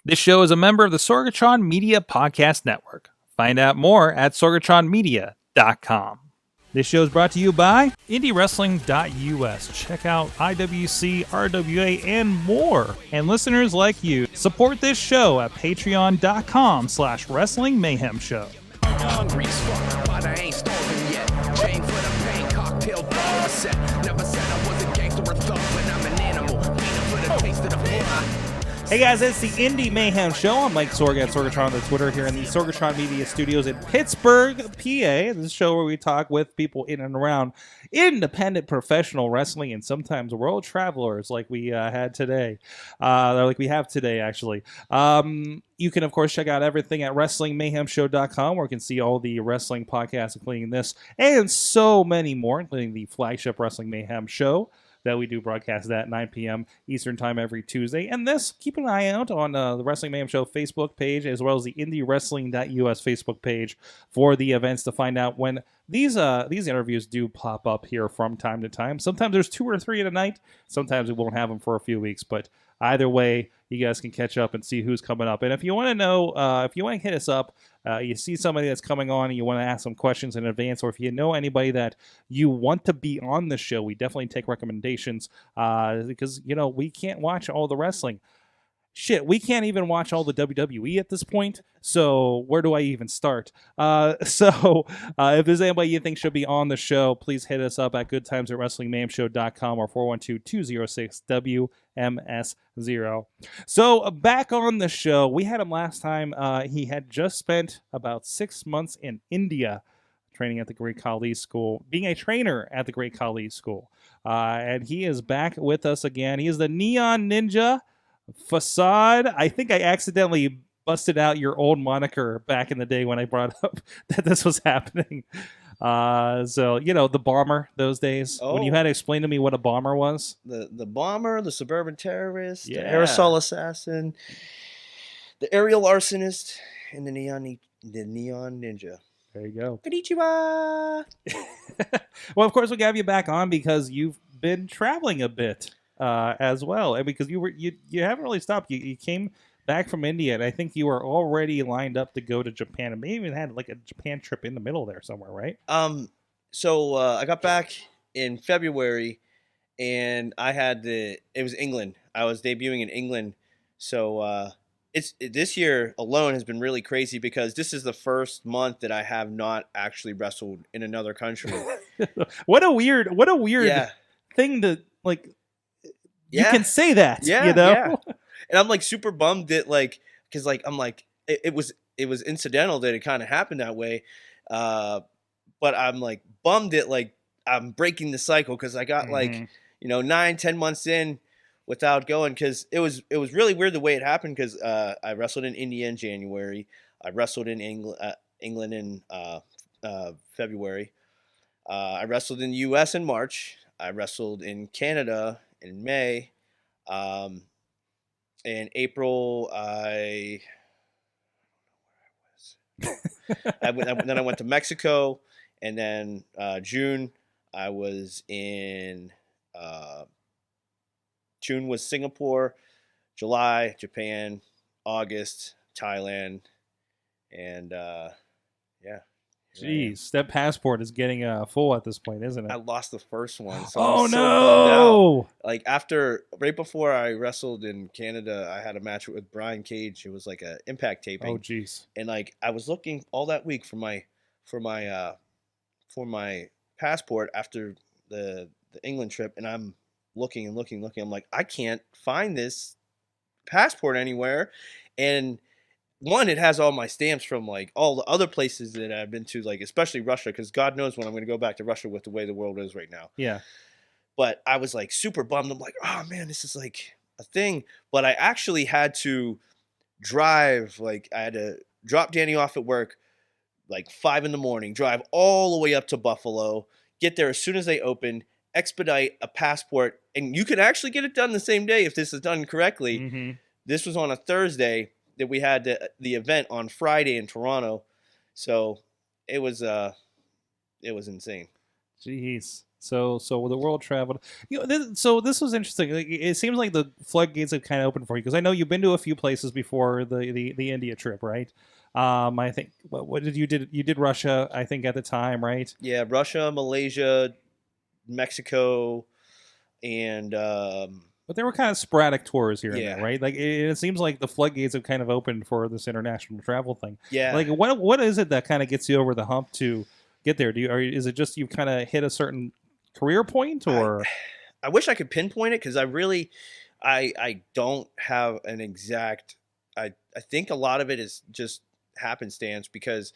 This show is a member of the Sorgatron Media Podcast Network. Find out more at sorgatronmedia.com. This show is brought to you by IndyWrestling.us. Check out IWC, RWA, and more. And listeners like you, support this show at patreon.com/Wrestling Mayhem Show. Hungry as fuck, but I ain't starving yet. Chain for the pain, cocktail dog set. Never said I was a gangster or thug, but I'm an animal. Feeding for the taste of the fly. Hey guys, it's the Indy Mayhem Show. I'm Mike Sorg at Sorgatron on the Twitter here in the Sorgatron Media Studios in Pittsburgh, PA. This is a show where we talk with people in and around independent professional wrestling and sometimes world travelers like we had today. Like we have today, actually. You can, of course, check out everything at WrestlingMayhemShow.com, where you can see all the wrestling podcasts, including this and so many more, including the flagship Wrestling Mayhem Show that we do broadcast at 9 p.m. Eastern Time every Tuesday. And this, keep an eye out on the Wrestling Mayhem Show Facebook page, as well as the IndyWrestling.us Facebook page for the events to find out when these interviews do pop up here from time to time. Sometimes there's 2 or 3 in a night. Sometimes we won't have them for a few weeks, but either way, you guys can catch up and see who's coming up. And if you want to know, if you want to hit us up, you see somebody that's coming on and you want to ask some questions in advance, or if you know anybody that you want to be on the show, we definitely take recommendations because, you know, we can't watch all the wrestling. Shit, we can't even watch all the WWE at this point, so where do I even start? If there's anybody you think should be on the show, please hit us up at goodtimes@wrestlingmayhemshow.com or 412-206-WMS0. So back on the show, we had him last time. He had just spent about 6 months in India training at the Great Khali School, being a trainer at the Great Khali School. And he is back with us again. He is the Neon Ninja Facade. I think I accidentally busted out your old moniker back in the day when I brought up that this was happening. So, you know, the bomber those days, when you had to explain to me what a bomber was. The bomber, the suburban terrorist, Yeah. the aerosol assassin, the aerial arsonist, and the neon ninja. There you go. Konnichiwa! Well, of course, we have you back on because you've been traveling a bit as well, and because you haven't really stopped. You came back from India, and I think you were already lined up to go to Japan, and maybe even had like a Japan trip in the middle there somewhere, right? So I got back in February, and it was England. I was debuting in England, so this year alone has been really crazy because this is the first month that I have not actually wrestled in another country. What a weird thing to like. You can say that, you know? Yeah. And I'm like super bummed that because I'm like, it was incidental that it kind of happened that way. But I'm like bummed that like I'm breaking the cycle because I got 9-10 months in without going, because it was really weird the way it happened, because I wrestled in India in January. I wrestled in England in February. I wrestled in the US in March. I wrestled in Canada in May. In April, I then I went to Mexico, and then June I was in June was Singapore, July Japan, August Thailand, and Jeez, that passport is getting full at this point, isn't it? I lost the first one. So oh I'm so no! bummed out. Like right before I wrestled in Canada, I had a match with Brian Cage. It was like a Impact taping. Oh jeez. And like I was looking all that week for my passport after the England trip, and I'm looking and looking. I'm like, I can't find this passport anywhere, and one, it has all my stamps from like all the other places that I've been to, like especially Russia, because God knows when I'm going to go back to Russia with the way the world is right now. Yeah. But I was like super bummed. I'm like, oh man, this is like a thing. But I actually had to drive. Like I had to drop Danny off at work like 5 a.m, drive all the way up to Buffalo, get there as soon as they open, expedite a passport, and you can actually get it done the same day if this is done correctly. Mm-hmm. This was on a Thursday that we had the event on Friday in Toronto, so it was insane. Jeez. So the world traveled. So this was interesting. Like, it seems like the floodgates have kind of opened for you because I know you've been to a few places before the India trip, right? I think what did you did you did Russia? I think at the time, right? Yeah, Russia, Malaysia, Mexico, and But there were kind of sporadic tours here and Yeah. there, right? Like it seems like the floodgates have kind of opened for this international travel thing. yeah, Like what is it that kind of gets you over the hump to get there? Is it just you kind of hit a certain career point, or I wish I could pinpoint it because I don't have an exact. I think a lot of it is just happenstance because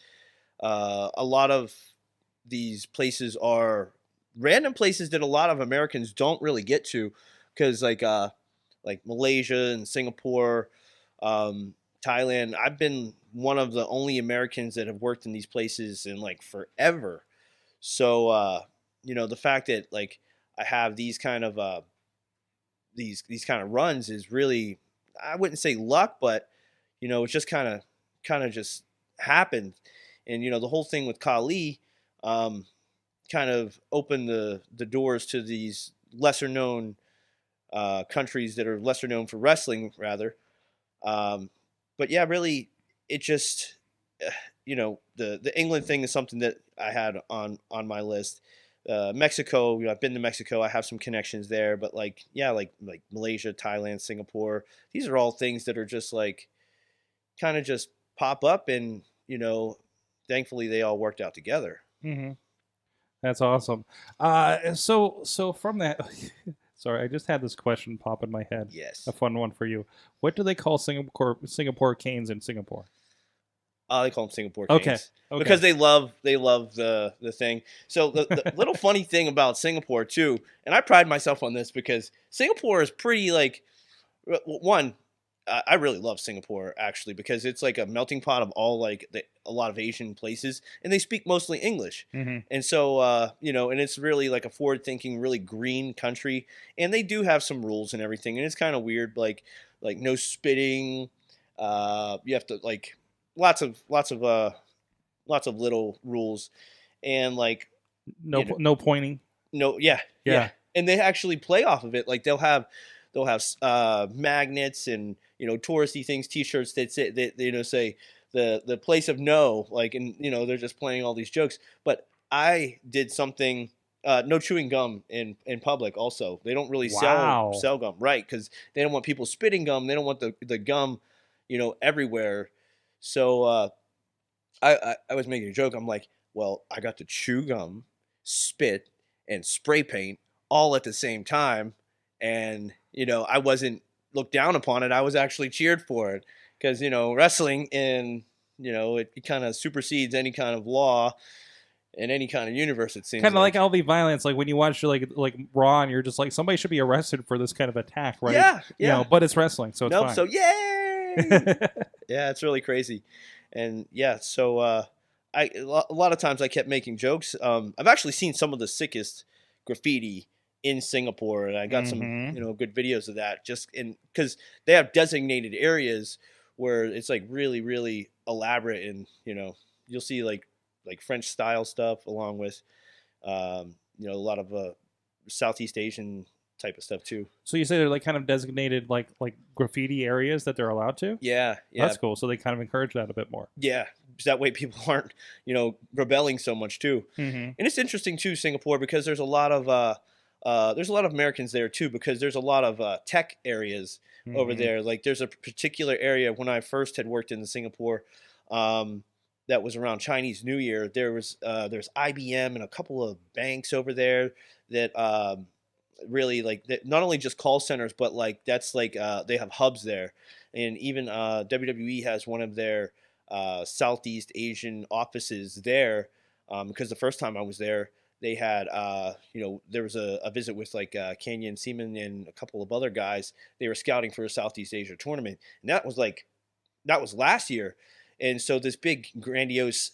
a lot of these places are random places that a lot of Americans don't really get to because like Malaysia and Singapore, Thailand. I've been one of the only Americans that have worked in these places in like forever. So the fact that like I have these kind of these kind of runs is really, I wouldn't say luck, but it's just kind of just happened. And the whole thing with Kali kind of opened the doors to these lesser known countries that are lesser known for wrestling rather. But yeah, really, it just the England thing is something that I had on my list. Mexico, I've been to Mexico. I have some connections there, but like Malaysia, Thailand, Singapore. These are all things that are just like kind of just pop up, and thankfully they all worked out together. mm-hmm. That's awesome. So from that, sorry, I just had this question pop in my head. Yes. A fun one for you. What do they call Singapore canes in Singapore? They call them Singapore Kings. Okay. Because they love the thing. So the little funny thing about Singapore too, and I pride myself on this because Singapore is pretty like one. I really love Singapore actually because it's like a melting pot of all like a lot of Asian places, and they speak mostly English. Mm-hmm. And so and it's really like a forward-thinking, really green country, and they do have some rules and everything, and it's kind of weird, like no spitting. You have to like lots of little rules, and like no pointing. no, yeah, and they actually play off of it. Like they'll have magnets and touristy things, T-shirts that say that say the place of no, like, and they're just playing all these jokes. But I did something. No chewing gum in public. Also, they don't really Wow. sell gum, right? Because they don't want people spitting gum. They don't want the gum, everywhere. So I was making a joke. I'm like, well, I got to chew gum, spit, and spray paint all at the same time, and I wasn't looked down upon it. I was actually cheered for it because wrestling, and it kind of supersedes any kind of law in any kind of universe. It seems Kind of like all the violence, like when you watch like Raw, and you're just like, somebody should be arrested for this kind of attack, right? Yeah. But it's wrestling, so it's nope. fine. So yay! Yeah, it's really crazy, and yeah. So a lot of times I kept making jokes. I've actually seen some of the sickest graffiti in Singapore, and I got some good videos of that. Just because they have designated areas where it's like really really elaborate, and you'll see like French style stuff along with a lot of Southeast Asian type of stuff too. So you say they're like kind of designated like graffiti areas that they're allowed to? Yeah. That's cool. So they kind of encourage that a bit more. Yeah, that way people aren't rebelling so much too. Mm-hmm. And it's interesting too, Singapore, because there's a lot of Americans there too, because there's a lot of tech areas over there. Like there's a particular area when I first had worked in Singapore that was around Chinese New Year. There's IBM and a couple of banks over there that really like that, not only just call centers, but like that's like they have hubs there, and even WWE has one of their Southeast Asian offices there, because the first time I was there, they had there was a visit with like Canyon Seaman and a couple of other guys. They were scouting for a Southeast Asia tournament, and that was last year. And so this big grandiose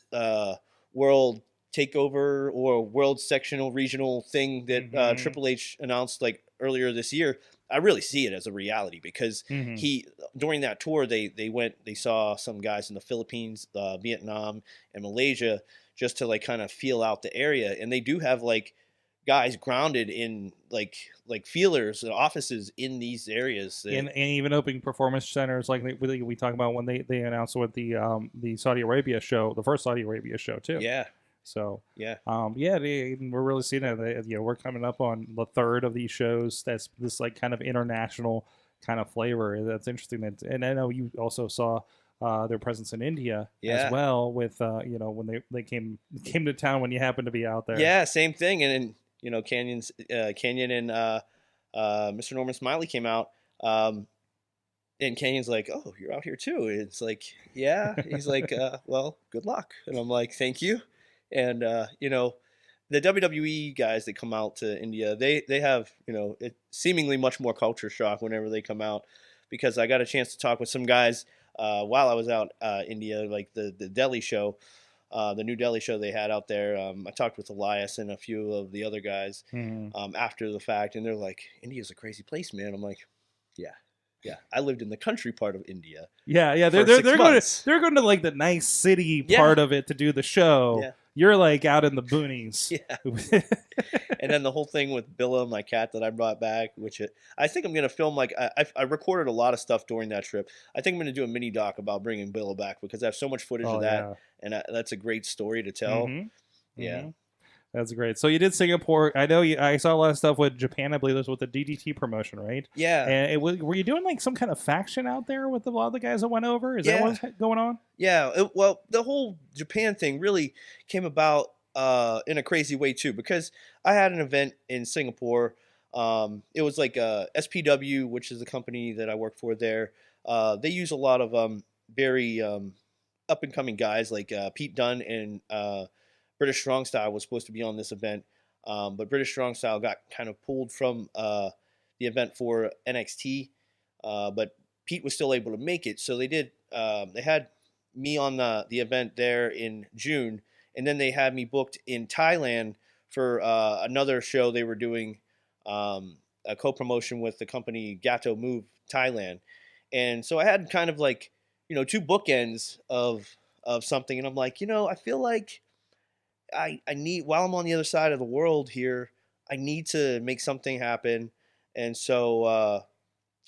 world takeover or world sectional regional thing that Triple H announced like earlier this year, I really see it as a reality because he during that tour they saw some guys in the Philippines, Vietnam, and Malaysia just to like kind of feel out the area, and they do have like guys grounded in like feelers and offices in these areas. And even opening performance centers like we talk about when they announced with the Saudi Arabia show, the first Saudi Arabia show too. Yeah. So Yeah. we're really seeing it. We're coming up on the third of these shows. That's this like kind of international kind of flavor. That's interesting. And I know you also saw their presence in India as well with when they came to town when you happened to be out there. Yeah, same thing. And then Canyon and Mr. Norman Smiley came out. And Canyon's like, "Oh, you're out here too." And it's like, "Yeah." He's like, "Well, good luck." And I'm like, "Thank you." And the WWE guys that come out to India, they have seemingly much more culture shock whenever they come out, because I got a chance to talk with some guys while I was out India, like the Delhi show, the new Delhi show they had out there. I talked with Elias and a few of the other guys after the fact, and they're like, "India's a crazy place, man." I'm like, "Yeah. Yeah, I lived in the country part of India." Yeah. They're going to like the nice city part of it to do the show. Yeah. You're like out in the boonies. Yeah. And then the whole thing with Billa, my cat that I brought back, which I think I'm going to film. Like I recorded a lot of stuff during that trip. I think I'm going to do a mini doc about bringing Billa back, because I have so much footage of that, and that's a great story to tell. Yeah. That's great. So you did Singapore. I know I saw a lot of stuff with Japan. I believe it was with the DDT promotion, right? Yeah. And were you doing like some kind of faction out there with a lot of the guys that went over? Is that what's going on? Yeah. Well, the whole Japan thing really came about in a crazy way too, because I had an event in Singapore. It was like SPW, which is the company that I work for there. They use a lot of very up and coming guys like Pete Dunne and British Strong Style was supposed to be on this event, but British Strong Style got kind of pulled from the event for NXT, but Pete was still able to make it. So they did. They had me on the event there in June, and then they had me booked in Thailand for another show they were doing, a co-promotion with the company Gato Move Thailand. And so I had kind of like, two bookends of something, and I'm like, I feel like I need, while I'm on the other side of the world here, I need to make something happen. And so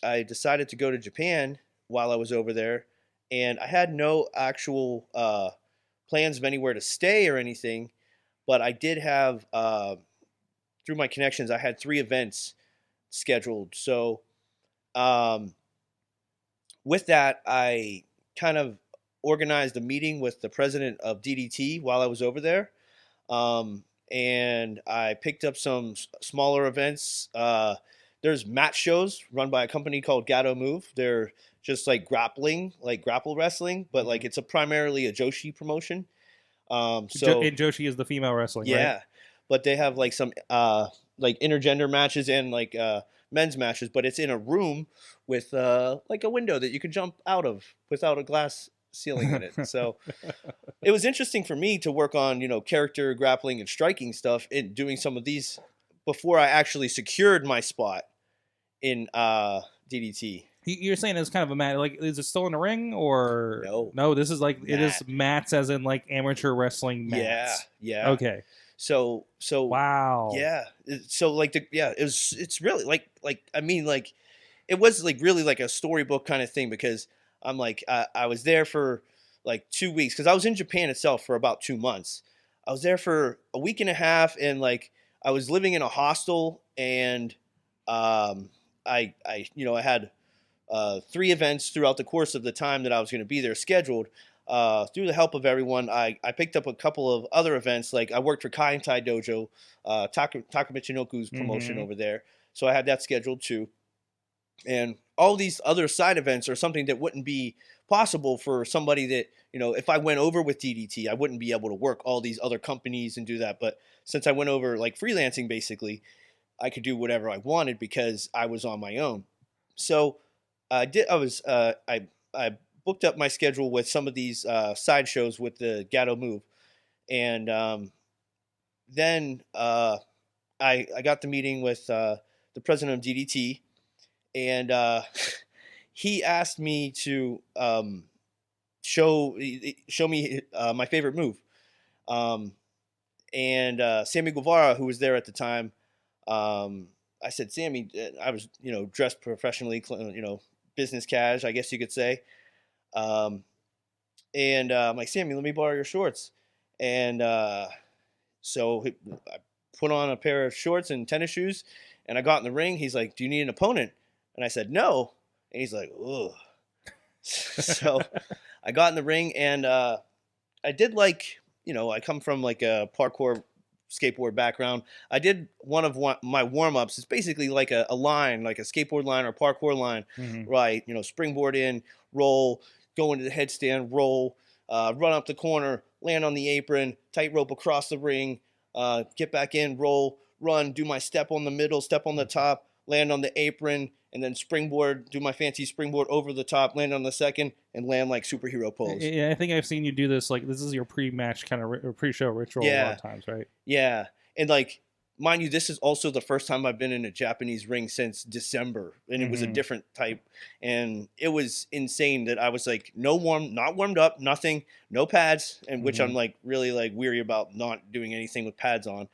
I decided to go to Japan while I was over there, and I had no actual plans of anywhere to stay or anything, but I did have, through my connections, I had 3 events scheduled. So with that, I kind of organized a meeting with the president of DDT while I was over there. And I picked up some smaller events. There's match shows run by a company called Gato Move. They're just like grappling, like grapple wrestling, but like it's primarily a Joshi promotion. And Joshi is the female wrestling, yeah, right? But they have like some like intergender matches and like men's matches, but it's in a room with like a window that you can jump out of without a glass ceiling in it. So it was interesting for me to work on, character grappling and striking stuff and doing some of these before I actually secured my spot in DDT. You're saying it's kind of a mat. Like, is it still in the ring or no? This is like it is mats, as in like amateur wrestling mats. Yeah. Okay. So wow. Yeah. So like it's really like I mean like it was like really like a storybook kind of thing, because I'm like I was there for like 2 weeks, because I was in Japan itself for about 2 months. I was there for a week and a half, and like I was living in a hostel, and I had 3 events throughout the course of the time that I was going to be there scheduled. Through the help of everyone, I picked up a couple of other events. Like I worked for Kai and Tai Dojo, Taka Michinoku's promotion over there. So I had that scheduled too. And all these other side events are something that wouldn't be possible for somebody that, if I went over with DDT, I wouldn't be able to work all these other companies and do that. But since I went over like freelancing, basically, I could do whatever I wanted because I was on my own. So I booked up my schedule with some of these side shows with the Gato Move. And then I got the meeting with the president of DDT, and he asked me to show me my favorite move. and Sammy Guevara, who was there at the time, I said, Sammy, I was, dressed professionally, business cash, I guess you could say. And I'm like, Sammy, let me borrow your shorts. And so I put on a pair of shorts and tennis shoes, and I got in the ring. He's like, do you need an opponent? And I said, no. And he's like, ugh. So I got in the ring, and I did I come from like a parkour skateboard background. I did one of my warm-ups. It's basically like a line, like a skateboard line or a parkour line, right? Springboard in, roll, go into the headstand, roll, run up the corner, land on the apron, tightrope across the ring, get back in, roll, run, do my step on the middle, step on the top, land on the apron, and then springboard, do my fancy springboard over the top, land on the second, and land like superhero pose. Yeah, I think I've seen you do this. Like, this is your pre-match kind of pre-show ritual a lot of times, right? Yeah. And like, mind you, this is also the first time I've been in a Japanese ring since December, and it was a different type, and it was insane that I was like, not warmed up, nothing, no pads, and which I'm like really like weary about not doing anything with pads on.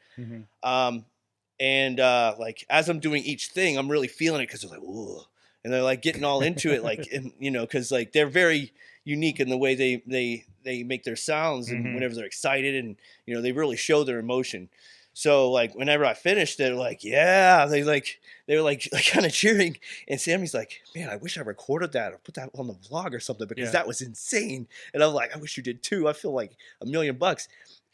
And like as I'm doing each thing, I'm really feeling it because they're like, ooh, and they're like getting all into it, like, and, because like they're very unique in the way they make their sounds, and whenever they're excited, and they really show their emotion. So like whenever I finished, they're like, yeah, they were like kind of cheering, and Sammy's like, man, I wish I recorded that or put that on the vlog or something because that was insane. And I'm like, I wish you did too. I feel like $1 million.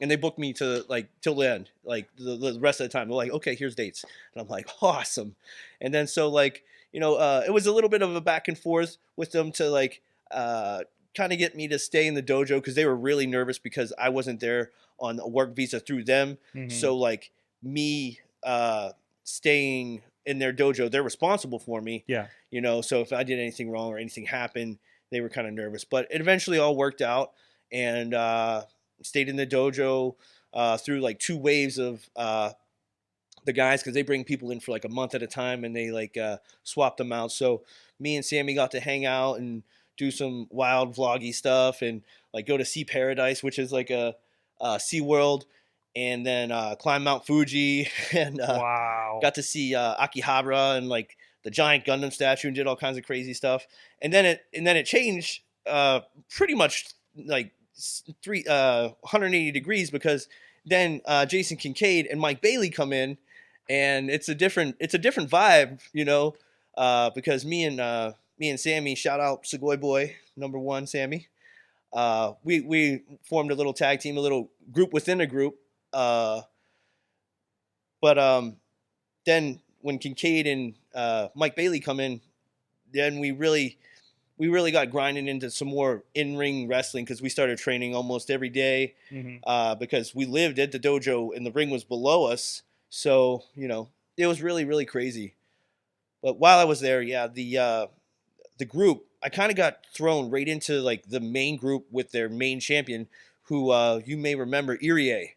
And they booked me to like till the end, like the rest of the time. They're like, okay, here's dates, and I'm like, awesome. And then so like it was a little bit of a back and forth with them to like kind of get me to stay in the dojo because they were really nervous because I wasn't there on a work visa through them. So like me staying in their dojo, they're responsible for me. Yeah. So if I did anything wrong or anything happened, they were kind of nervous. But it eventually all worked out, and stayed in the dojo through like 2 waves of the guys because they bring people in for like a month at a time, and they like swap them out. So me and Sammy got to hang out and do some wild vloggy stuff, and like go to Sea Paradise, which is like a Sea World, and then climb Mount Fuji, and got to see Akihabara and like the giant Gundam statue, and did all kinds of crazy stuff. And then it changed pretty much like 180 degrees because then Jason Kincaid and Mike Bailey come in, and it's a different vibe, because me and Sammy, shout out Sugoi Boy #1 Sammy, we formed a little tag team, a little group within a group, but then when Kincaid and Mike Bailey come in, then we really got grinding into some more in-ring wrestling because we started training almost every day because we lived at the dojo and the ring was below us. So, it was really, really crazy. But while I was there, the group, I kind of got thrown right into like the main group with their main champion, who you may remember, Irie.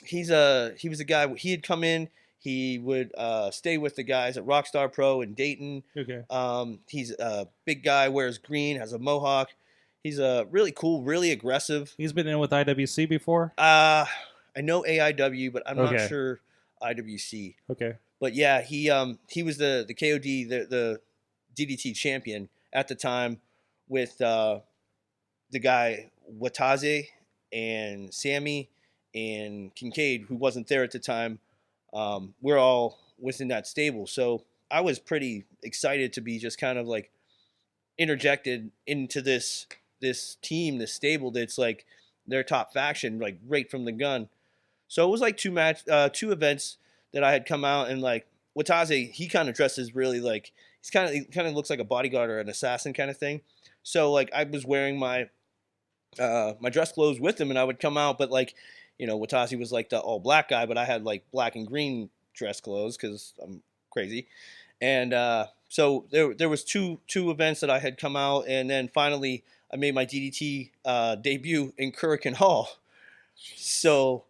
He was a guy, he had come in. He would stay with the guys at Rockstar Pro in Dayton. Okay. He's a big guy, wears green, has a mohawk. He's really cool, really aggressive. He's been in with IWC before? I know AIW, but I'm not sure IWC. Okay. But yeah, he was the KOD, the DDT champion at the time with the guy Wataze and Sammy and Kincaid, who wasn't there at the time. We're all within that stable. So I was pretty excited to be just kind of like interjected into this team, this stable that's like their top faction, like right from the gun. So it was like 2 events that I had come out, and like Wataze, he kind of dresses really like he kind of looks like a bodyguard or an assassin kind of thing. So like I was wearing my my dress clothes with him, and I would come out, but like Wataze was like the all black guy, but I had like black and green dress clothes because I'm crazy. And so there was two events that I had come out, and then finally I made my DDT debut in Kurikan Hall. So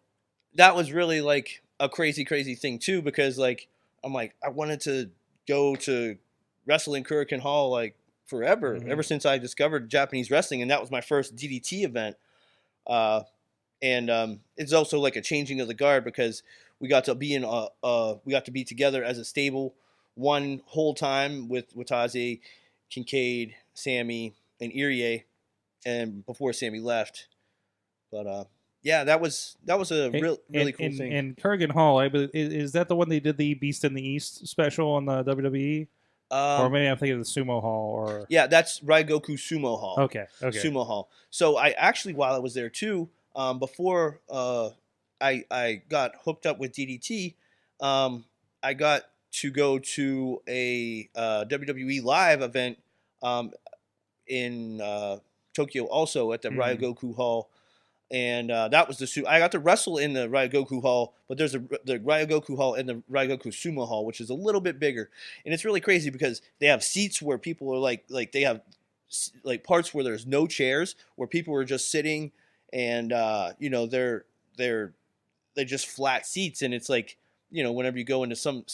that was really like a crazy thing too, because like I'm like I wanted to go to wrestle in Kurikan Hall like forever, ever since I discovered Japanese wrestling, and that was my first DDT event. and it's also like a changing of the guard because we got to be together as a stable one whole time with Wataze, Kincaid, Sammy, and Irie, and before Sammy left. But yeah, that was a really cool thing. And Kurgan Hall, is that the one they did the Beast in the East special on the WWE? Or maybe I'm thinking of the Sumo Hall. Or yeah, that's Ryogoku Sumo Hall. Okay. Sumo Hall. So I actually, while I was there too, before I got hooked up with DDT, I got to go to a WWE live event in Tokyo, also at the Ryogoku Hall. And that was I got to wrestle in the Ryogoku Hall, but there's the Ryogoku Hall and the Ryogoku Sumo Hall, which is a little bit bigger, and it's really crazy because they have seats where people are like they have like parts where there's no chairs, where people are just sitting, and they're just flat seats, and it's like whenever you go into some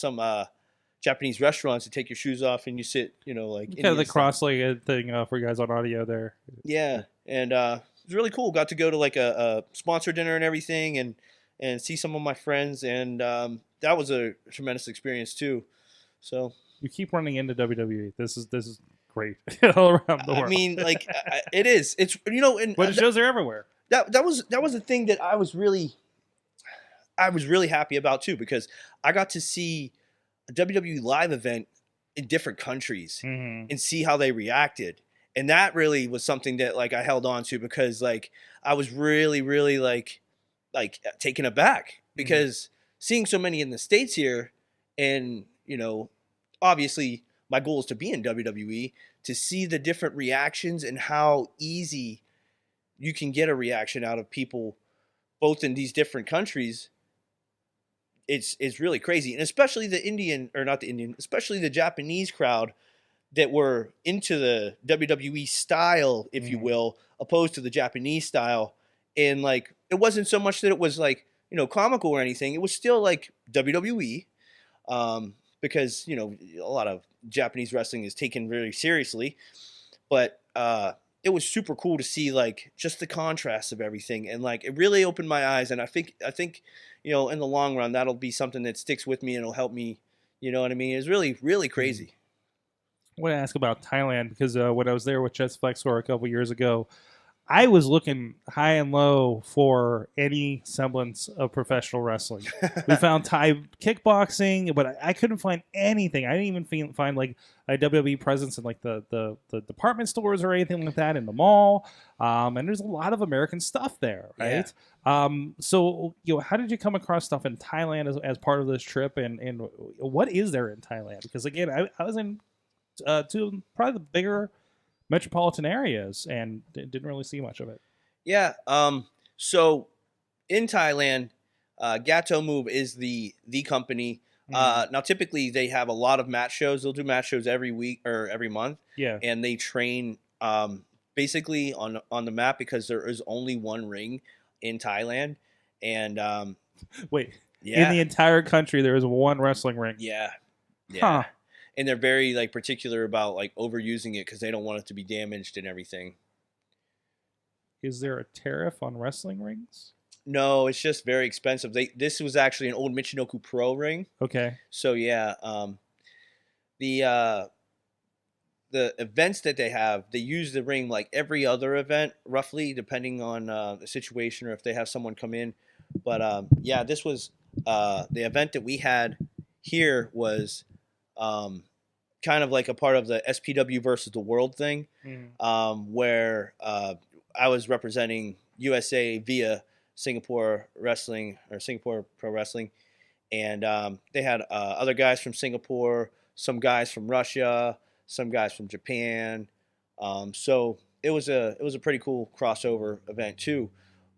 Japanese restaurants, you take your shoes off and you sit, like kind of the cross-legged thing for you guys on audio there. Yeah, and it was really cool. Got to go to like a sponsor dinner and everything, and see some of my friends, and that was a tremendous experience too. So you keep running into WWE. This is great all around the world. I mean, like it is. It's and but it shows are everywhere. That was the thing that I was really happy about too, because I got to see a WWE live event in different countries and see how they reacted. And that really was something that like I held on to, because like I was really like taken aback, because seeing so many in the States here, and obviously my goal is to be in WWE, to see the different reactions and how easy you can get a reaction out of people both in these different countries. It's really crazy. And especially especially the Japanese crowd that were into the WWE style, if you will, opposed to the Japanese style. And like, it wasn't so much that it was like, comical or anything. It was still like WWE, because, a lot of Japanese wrestling is taken very seriously, but, it was super cool to see like just the contrast of everything. And like, it really opened my eyes. And I think, in the long run, that'll be something that sticks with me and it'll help me, you know what I mean? It's really, really crazy. I want to ask about Thailand, because when I was there with Jess Flexor a couple years ago, I was looking high and low for any semblance of professional wrestling. We found Thai kickboxing, but I couldn't find anything. I didn't even find like a WWE presence in like the department stores or anything like that in the mall. And there's a lot of American stuff there, right? Yeah. So how did you come across stuff in Thailand as part of this trip, and what is there in Thailand? Because again, I was in to probably the bigger metropolitan areas and didn't really see much of it. Yeah. So in Thailand, Gato Move is the company. Now typically they have a lot of match shows. They'll do match shows every week or every month. Yeah. And they train basically on the map, because there is only one ring in Thailand. And wait, yeah. In the entire country there is one wrestling ring. Yeah. Yeah. Huh. And they're very like particular about like overusing it, because they don't want it to be damaged and everything. Is there a tariff on wrestling rings? No, it's just very expensive. This was actually an old Michinoku Pro ring. Okay. So yeah, the events that they have, they use the ring like every other event, roughly, depending on the situation or if they have someone come in. But yeah, this was the event that we had here was kind of like a part of the SPW versus the world thing, where I was representing USA via Singapore Wrestling or Singapore Pro Wrestling, and they had other guys from Singapore, some guys from Russia, some guys from Japan. So it was a pretty cool crossover event too.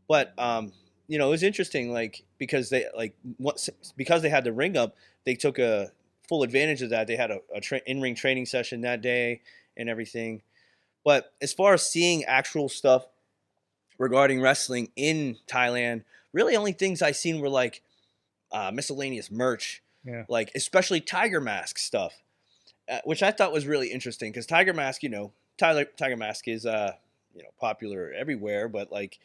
But it was interesting, like because they had the ring up, they took a full advantage of that. They had a in-ring training session that day and everything. But as far as seeing actual stuff regarding wrestling in Thailand, really only things I seen were like miscellaneous merch, like especially Tiger Mask stuff, which I thought was really interesting, because Tiger Mask, Tiger Mask is popular everywhere, but like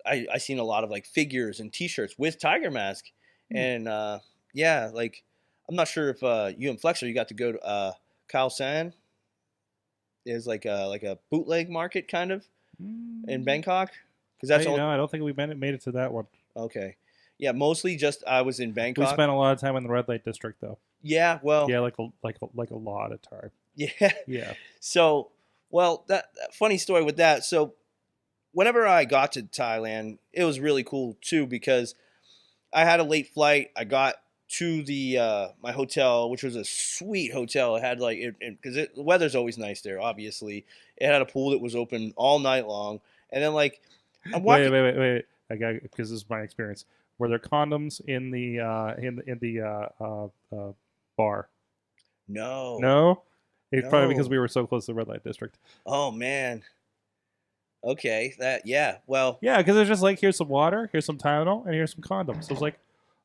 I seen a lot of like figures and T-shirts with Tiger Mask, and yeah, like I'm not sure if you and Flexer you got to go to Khao San. Is like a bootleg market kind of in Bangkok, because that's all. I don't think we made it to that one. Okay, yeah, mostly just I was in We Bangkok. spent a lot of time in the red light district, though. Yeah, well, Yeah, like a lot of time. yeah. Yeah. So, well, that funny story with that. So, whenever I got to Thailand, it was really cool too because I had a late flight. I got to the my hotel, which was a sweet hotel. It had like because the weather's always nice there. Obviously, it had a pool that was open all night long, and then like I'm walking. Wait. I got because this is my experience. Were there condoms in the bar? No, No. It's probably No. because we were so close to the red light district. Oh man. Okay, yeah. Well, Yeah, because it's just like here's some water, here's some Tylenol, and here's some condoms. So it's like,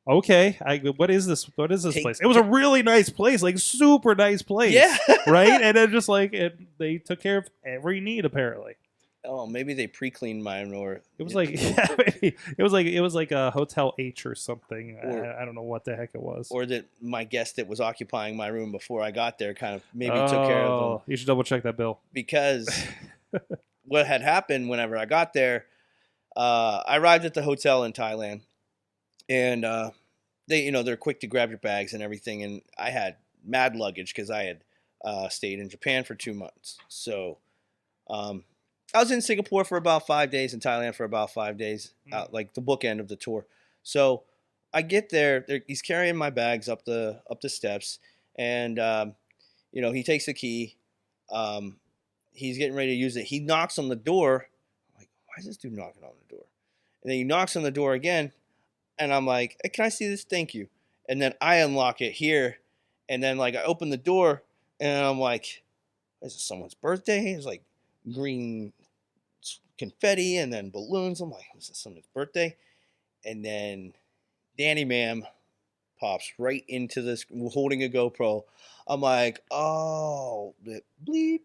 okay, what is this? What is this Take- place? It was a really nice place, like super nice place. Yeah. Right. And then just like they took care of every need apparently. oh, maybe they pre-cleaned mine, or It was like it was like a Hotel H or something. Or- I don't know what the heck it was. or that my guest that was occupying my room before I got there kind of maybe took care of them, You should double check that bill. because what had happened whenever I got there, I arrived at the hotel in Thailand, and they're quick to grab your bags and everything, and I had mad luggage because I had stayed in Japan for 2 months. So I was in Singapore for about 5 days, in Thailand for about 5 days, like the bookend of the tour. So I get there, he's carrying my bags up the steps, and he takes the key. He's getting ready to use it. He knocks on the door. I'm like, why is this dude knocking on the door? And then he knocks on the door again, and I'm like, hey, can I see this? Thank you. And then I unlock it here, and then like I open the door, and I'm like, is this someone's birthday? It's like green confetti and then balloons. I'm like, is this someone's birthday? And then Danny Ma'am pops right into this holding a GoPro. I'm like, oh, bleep.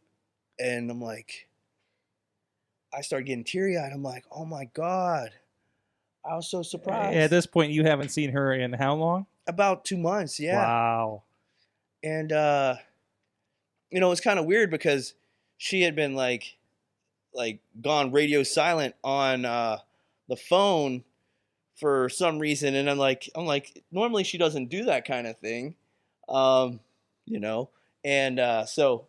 And I'm like, I start getting teary-eyed. I'm like, oh my God. I was so surprised. At this point, you haven't seen her in how long? About 2 months, yeah. Wow. And it's kind of weird because she had been like gone radio silent on the phone for some reason, and I'm like normally she doesn't do that kind of thing, and so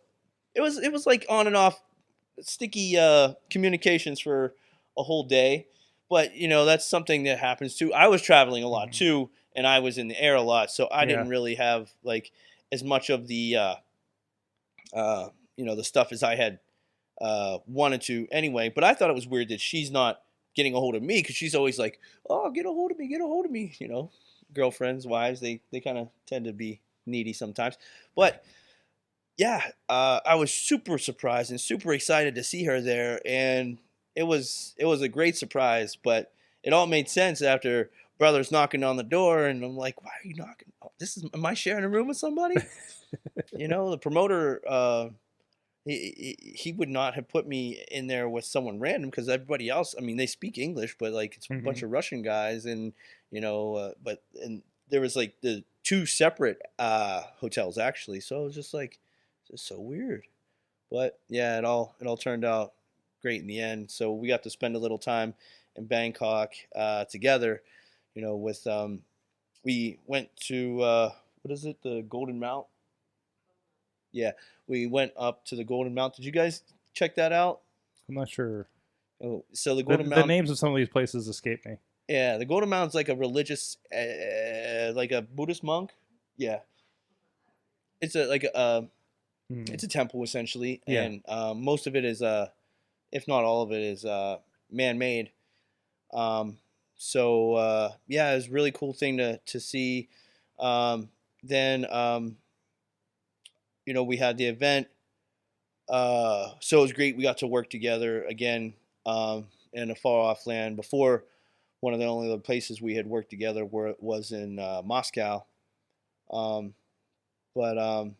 it was like on and off sticky communications for a whole day, but that's something that happens too. I was traveling a lot too, and I was in the air a lot, so I didn't really have like as much of the the stuff as I had wanted to anyway. But I thought it was weird that she's not getting a hold of me, because she's always like, oh, get a hold of me. Girlfriends, wives, they kind of tend to be needy sometimes. But yeah, I was super surprised and super excited to see her there, and it was a great surprise. But it all made sense after brother's knocking on the door, and I'm like, why are you knocking? Am I sharing a room with somebody? The promoter, he would not have put me in there with someone random, because everybody else, I mean, they speak English, but like it's a bunch of Russian guys, and and there was like the two separate hotels actually, so it was just like, it's so weird. But yeah, it all turned out great in the end. So we got to spend a little time in Bangkok together, with we went to what is it, the Golden Mount? Yeah, we went up to the Golden Mount. Did you guys check that out? I'm not sure. Oh, so the Golden The Mount. names of some of these places escape me. Yeah, the Golden Mount's like a religious, like a Buddhist monk. Yeah, it's it's a temple essentially, and most of it is, if not all of it is, man-made. So yeah, it was a really cool thing to see. Then we had the event. So it was great. We got to work together again in a far off land. Before, one of the only other places we had worked together was in Moscow. But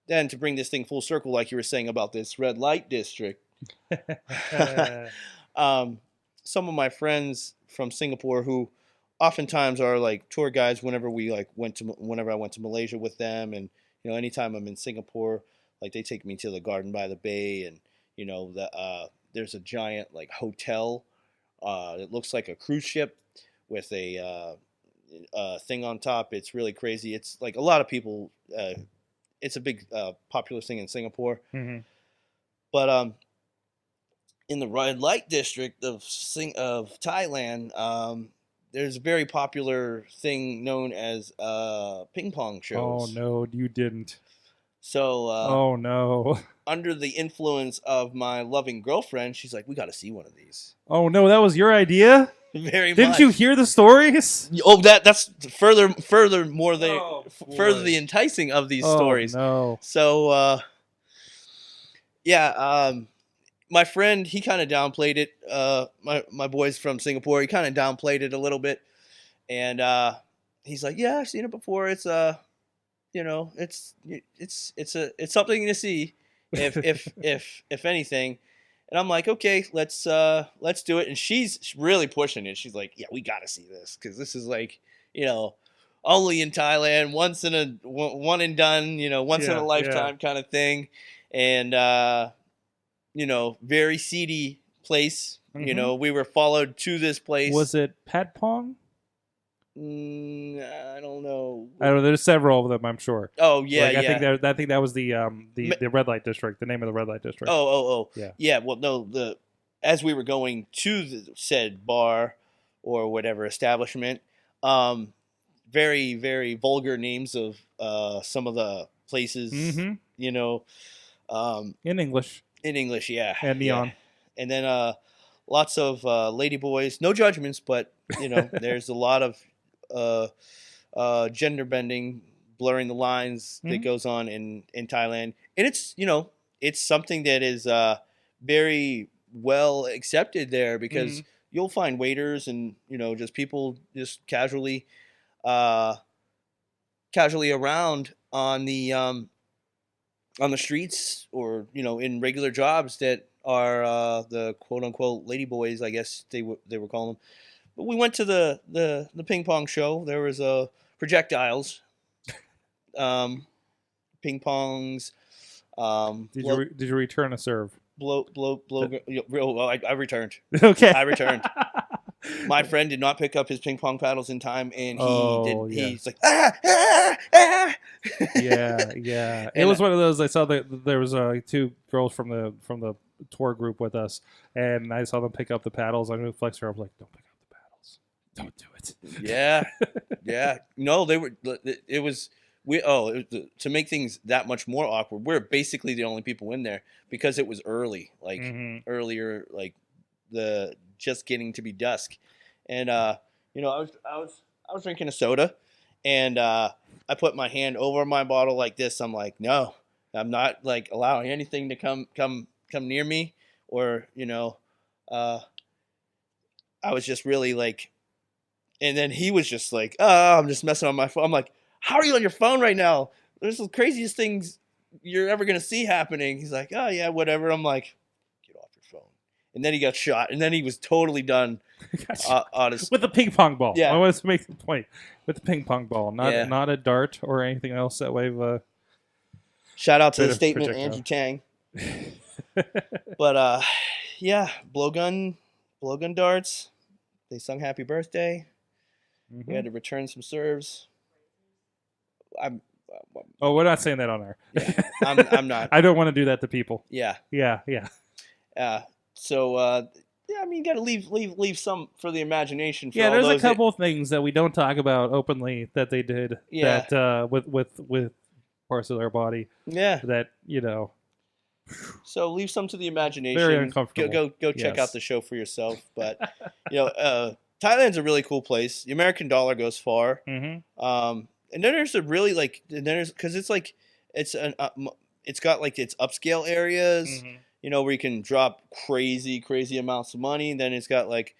then to bring this thing full circle, like you were saying about this red light district, some of my friends from Singapore who oftentimes are like tour guides whenever whenever I went to Malaysia with them, and anytime I'm in Singapore, like they take me to the Garden by the Bay, and there's a giant like hotel. It looks like a cruise ship with a thing on top. It's really crazy. It's like a lot of people. It's a big popular thing in Singapore. Mm-hmm. But in the red light district of Thailand, there's a very popular thing known as ping pong shows. Oh no, you didn't. So oh no. Under the influence of my loving girlfriend, she's like, "We got to see one of these." Oh no, that was your idea? Very much. Didn't you hear the stories? Oh, that's further the enticing of these Oh, stories. No. So my friend, he kind of downplayed it. My boys from Singapore, he kind of downplayed it a little bit, and he's like, "Yeah, I've seen it before. It's it's something to see, if anything." And I'm like, "Okay, let's do it." And she's really pushing it. She's like, "Yeah, we got to see this because this is like, only in Thailand, one and done, once in a lifetime kind of thing." And very seedy place. Mm-hmm. We were followed to this place. Was it Pet Pong? I don't know. I don't know. There's several of them, I'm sure. Oh yeah, I yeah. think that was the red light district. The name of the red light district. Oh. Yeah. Well, no. As we were going to the said bar or whatever establishment, very very vulgar names of some of the places. Mm-hmm. In English. In English, yeah. And neon. Yeah. And then lots of lady boys. No judgments, but there's a lot of gender bending, blurring the lines that goes on in Thailand. And it's something that is very well accepted there because you'll find waiters and just people just casually around on the streets or in regular jobs that are the quote unquote lady boys, I guess they were calling them. But we went to the ping pong show. There was projectiles, ping pongs. Did you return a serve? Blow. I returned. Okay. I returned. My friend did not pick up his ping pong paddles in time, and he's like, ah. Yeah. It was one of those. I saw that there was two girls from the tour group with us, and I saw them pick up the paddles. I moved Flexer. I was like, "Don't pick up the paddles. Don't do it." Yeah. No, they were. It was to make things that much more awkward. We're basically the only people in there because it was early, like earlier, like the just getting to be dusk, and I was drinking a soda, and I put my hand over my bottle like this. I'm like, no, I'm not like allowing anything to come near me, or I was just really like, and then he was just like, oh, I'm just messing on my phone. I'm like, how are you on your phone right now? There's the craziest things you're ever gonna see happening. He's like, oh yeah, whatever. I'm like, get off your phone. And then he got shot, and then he was totally done. With the ping pong ball. Yeah. I wanted to make the point with the ping pong ball, not a dart or anything else that we've. Shout out to the statement, Andrew Tang. But blowgun darts. They sung "Happy Birthday." Mm-hmm. We had to return some serves. We're not saying that on air. Yeah, I'm not. I don't want to do that to people. Yeah. So I mean, you got to leave some for the imagination. For there's a couple of things that we don't talk about openly that they did. Yeah. That with parts of their body. Yeah. That So leave some to the imagination. Very uncomfortable. Go check out the show for yourself. But Thailand's a really cool place. The American dollar goes far. Mm-hmm. And then there's because it's got like its upscale areas, where you can drop crazy amounts of money. And then it's got like,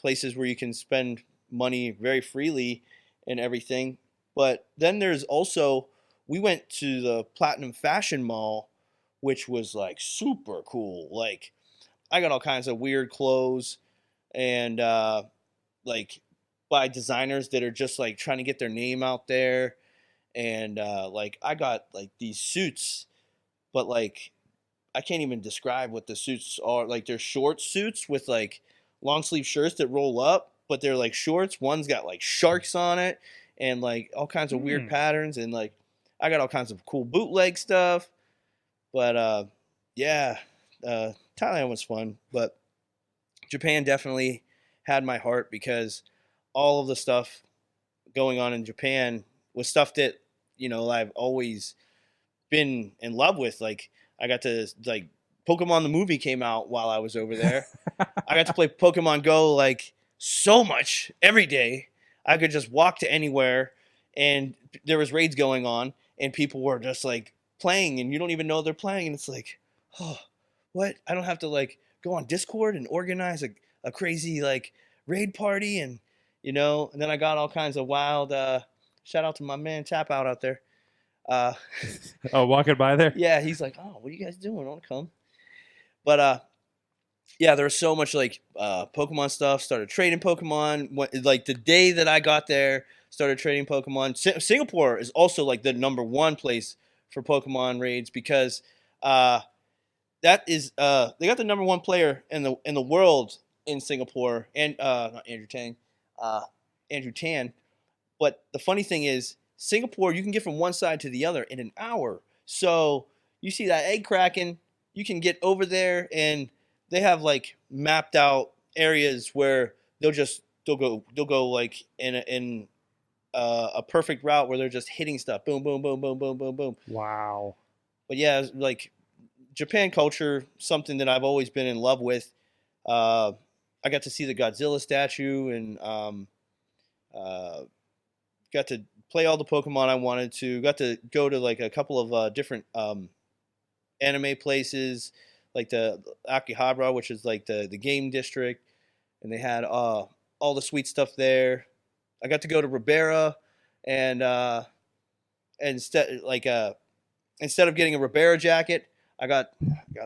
places where you can spend money very freely and everything. But then there's also, we went to the Platinum Fashion Mall, which was like super cool. Like I got all kinds of weird clothes and like by designers that are just like trying to get their name out there. And like I got like these suits, but like I can't even describe what the suits are. Like they're short suits with like long sleeve shirts that roll up, but they're like shorts. One's got like sharks on it and like all kinds of weird patterns. And like I got all kinds of cool bootleg stuff. But yeah, Thailand was fun. But Japan definitely had my heart because all of the stuff going on in Japan was stuff that, you know, I've always been in love with. Like I got to like Pokemon the movie came out while I was over there. I got to play Pokemon Go like so much every day. I could just walk to anywhere and there was raids going on and people were just like playing and you don't even know they're playing and it's like, oh, what? I don't have to like go on Discord and organize a crazy like raid party and you know, and then I got all kinds of wild shout out to my man Tap out there. Oh, walking by there? Yeah, he's like, oh, what are you guys doing? I want to come. But yeah, there was so much like Pokemon stuff. Started trading Pokemon. Like the day that I got there, started trading Pokemon. Singapore is also like the #1 place for Pokemon raids because that is they got the #1 player in the world in Singapore and not Andrew Tang, Andrew Tan. But the funny thing is, Singapore you can get from one side to the other in an hour. So you see that egg cracking, you can get over there and they have like mapped out areas where they'll go like in a perfect route where they're just hitting stuff, boom, boom, boom, boom, boom, boom, boom. Wow. But yeah, like Japan culture, something that I've always been in love with. I got to see the Godzilla statue and got to play all the Pokemon I wanted to. Got to go to like a couple of different anime places, like the Akihabara, which is like the game district, and they had all the sweet stuff there. I got to go to Ribera, and instead of getting a Ribera jacket, I got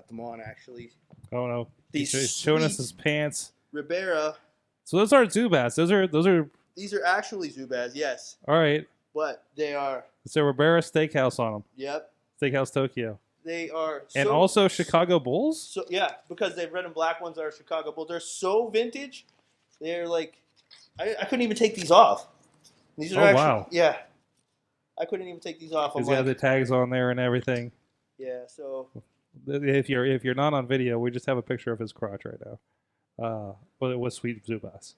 them on actually. Oh no! These He's showing us his pants. Ribera. So those aren't Zubats. Those are. These are actually Zubaz, yes, All right. but they are. It's a Ribera Steakhouse on them. Yep, Steakhouse Tokyo. they are. And also Chicago Bulls? So yeah, because the red and black ones are Chicago Bulls. They're so vintage. They're like, I couldn't even take these off. These are wow. Yeah, I couldn't even take these off. He's got the tags on there and everything. Yeah, so if you're not on video, we just have a picture of his crotch right now. But it was Sweet Zubas.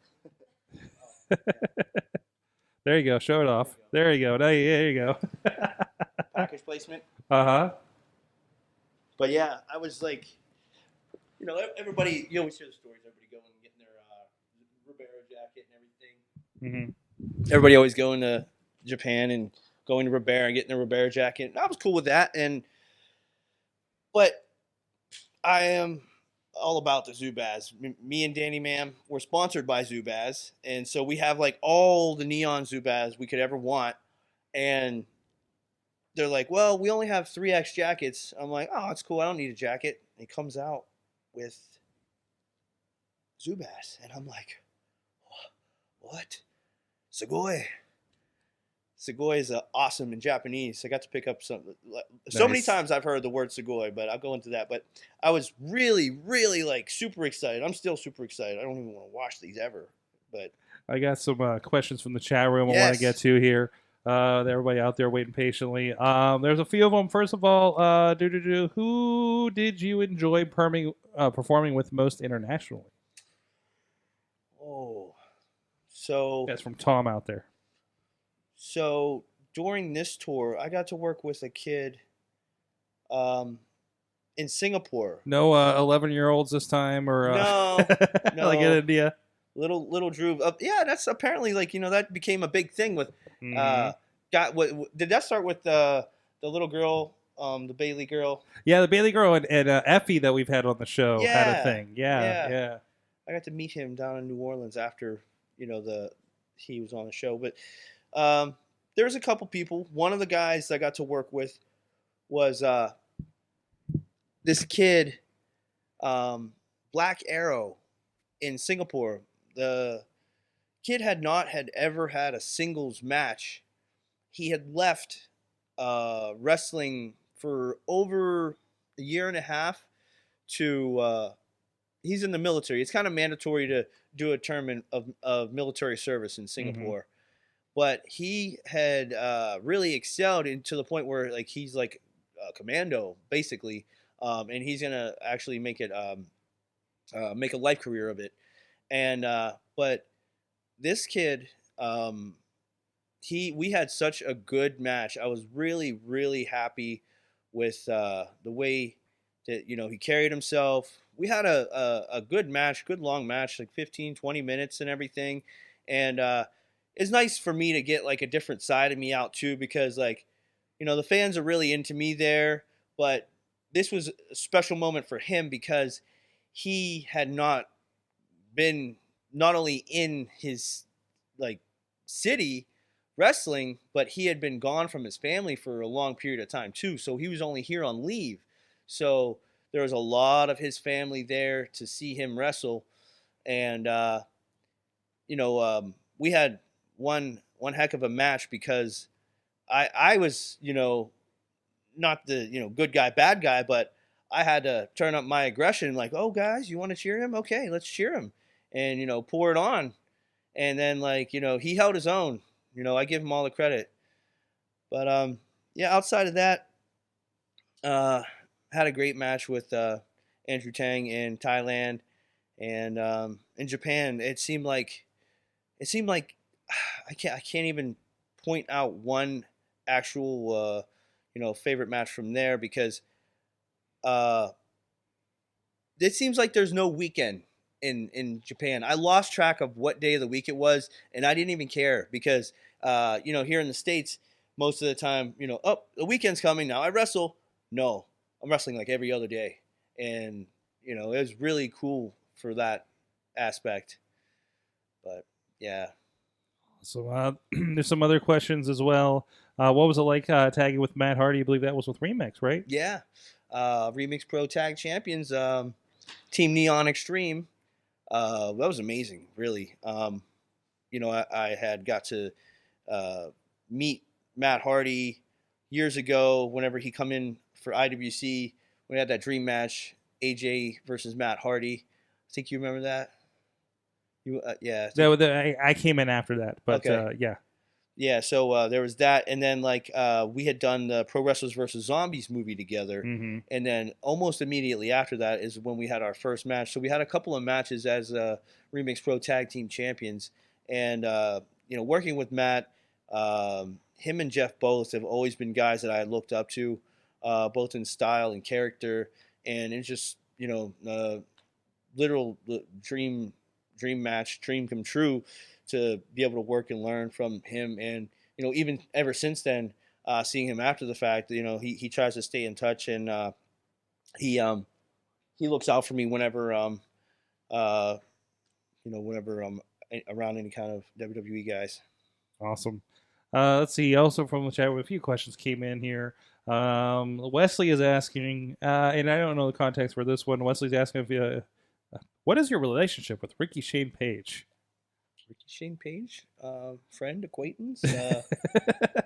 There you go. Show it off. There you go. There you go. package placement. Uh-huh. But yeah, I was like, you know, everybody, you always hear the stories, everybody going and getting their Ribera jacket and everything. Mm-hmm. Everybody always going to Japan and going to Ribera and getting their Ribera jacket. And I was cool with that. But I am all about the Zubaz. Me and Danny Mam were sponsored by Zubaz. And so we have like all the neon Zubaz we could ever want. And they're like, well, we only have 3X jackets. I'm like, oh, that's cool. I don't need a jacket. And he comes out with Zubaz. And I'm like, what? Sugoi. Sugoi is awesome in Japanese. I got to pick up so many times I've heard the word Sugoi, but I'll go into that. But I was really, really like super excited. I'm still super excited. I don't even want to watch these ever. But I got some questions from the chat room I want to get to here. Everybody out there waiting patiently. There's a few of them. First of all, who did you enjoy performing with most internationally? Oh, so that's from Tom out there. So during this tour, I got to work with a kid in Singapore. No 11-year-olds this time, or no, like in India. Little Drew. Yeah, that's apparently like, you know, that became a big thing with. Did that start with the little girl, the Bailey girl? Yeah, the Bailey girl and Effie that we've had on the show had a thing. Yeah. I got to meet him down in New Orleans after, you know, he was on the show, but. There's a couple people. One of the guys I got to work with was this kid Black Arrow in Singapore. The kid had ever had a singles match. He had left wrestling for over a year and a half to he's in the military. It's kind of mandatory to do a term of military service in Singapore. But he had really excelled to the point where like he's like a commando basically, and he's gonna actually make it make a life career of it. And but this kid, we had such a good match. I was really happy with the way that he carried himself. We had a good match, good long match, like 15, 20 minutes and everything. And it's nice for me to get like a different side of me out too, because like the fans are really into me there. But this was a special moment for him because he had not been not only in his like city wrestling, but he had been gone from his family for a long period of time too. So he was only here on leave. So there was a lot of his family there to see him wrestle. And we had one heck of a match because I was not the good guy, bad guy, but I had to turn up my aggression. Like, oh guys, you want to cheer him? Okay, let's cheer him, and pour it on. And then like he held his own. I give him all the credit. But yeah, outside of that, had a great match with Andrew Tang in Thailand, and in Japan. It seemed like I can't even point out one actual favorite match from there, because it seems like there's no weekend in Japan. I lost track of what day of the week it was, and I didn't even care because here in the States, most of the time, oh, the weekend's coming now, I wrestle. No, I'm wrestling like every other day, and it was really cool for that aspect. But yeah. So there's some other questions as well. What was it like tagging with Matt Hardy? I believe that was with Remix, right? Yeah. Remix Pro Tag Champions, Team Neon Extreme. That was amazing, really. I had got to meet Matt Hardy years ago whenever he come in for IWC. We had that dream match, AJ versus Matt Hardy. I think you remember that. Yeah. I came in after that, but okay. Yeah. Yeah, so there was that, and then like we had done the Pro Wrestlers vs. Zombies movie together, Mm-hmm. and then almost immediately after that is when we had our first match. So we had a couple of matches as Remix Pro Tag Team Champions, and working with Matt, him and Jeff both have always been guys that I looked up to, both in style and character, and it's just literal dream match, dream come true, to be able to work and learn from him. And even ever since then, seeing him after the fact, he tries to stay in touch, and he looks out for me whenever whenever I'm around any kind of WWE guys. Awesome. Let's see. Also from the chat, a few questions came in here. Wesley is asking, and I don't know the context for this one. Wesley's asking if what is your relationship with Ricky Shane Page? Ricky Shane Page, friend, acquaintance.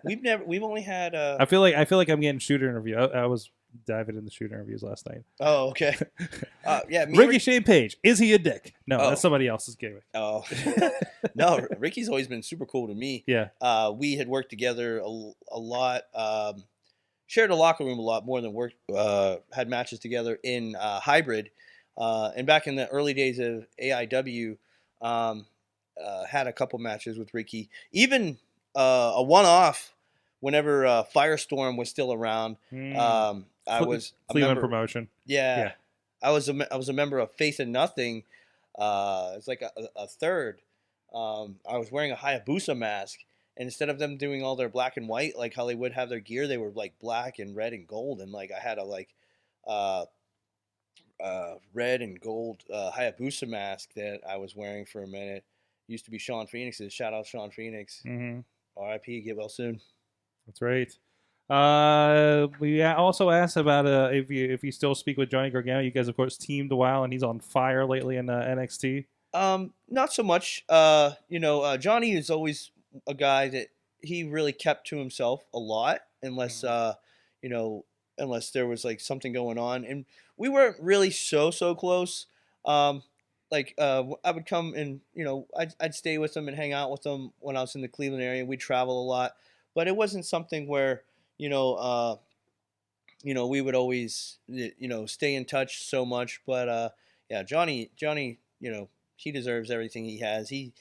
We've only had. I feel like I'm getting shooter interview. I was diving into shooter interviews last night. Oh, okay. Yeah, Ricky Shane Page, is he a dick? No, that's somebody else's gimmick. Oh, no, Ricky's always been super cool to me. Yeah. We had worked together a lot. Shared a locker room a lot more than worked. Had matches together in Hybrid, and back in the early days of AIW. Had a couple matches with Ricky, even a one-off whenever Firestorm was still around. I was a Cleveland member, promotion. Yeah. I was a member of Faith in Nothing. It's like a third. I was wearing a Hayabusa mask, and instead of them doing all their black and white like how they would have their gear, they were like black and red and gold, and like I had a red and gold Hayabusa mask that I was wearing for a minute. Used to be Sean Phoenix's. Shout out Sean Phoenix. Mm-hmm. R.I.P. Get well soon. That's right. We also asked about if you still speak with Johnny Gargano. You guys, of course, teamed a while, and he's on fire lately in NXT. Not so much. Johnny is always a guy that he really kept to himself a lot, unless you know, unless there was like something going on, and we weren't really so close. I would come and I'd stay with him and hang out with him when I was in the Cleveland area. We'd travel a lot, but it wasn't something where we would always stay in touch so much. But yeah, Johnny, he deserves everything he has. He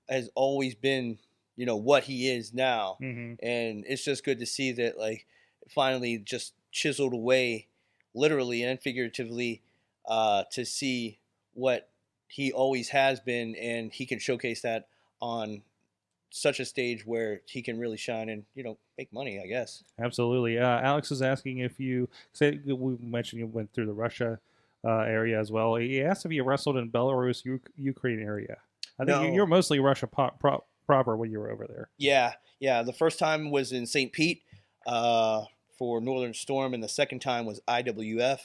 has always been, what he is now. Mm-hmm. And it's just good to see that, like, finally just chiseled away, literally and figuratively, to see what he always has been, and he can showcase that on such a stage where he can really shine and make money, I guess. Absolutely. Alex is asking if you say we mentioned you went through the Russia area as well. He asked if you wrestled in Belarus, Ukraine area. I think No. you're mostly Russia proper when you were over there. Yeah. The first time was in St. Pete for Northern Storm, and the second time was IWF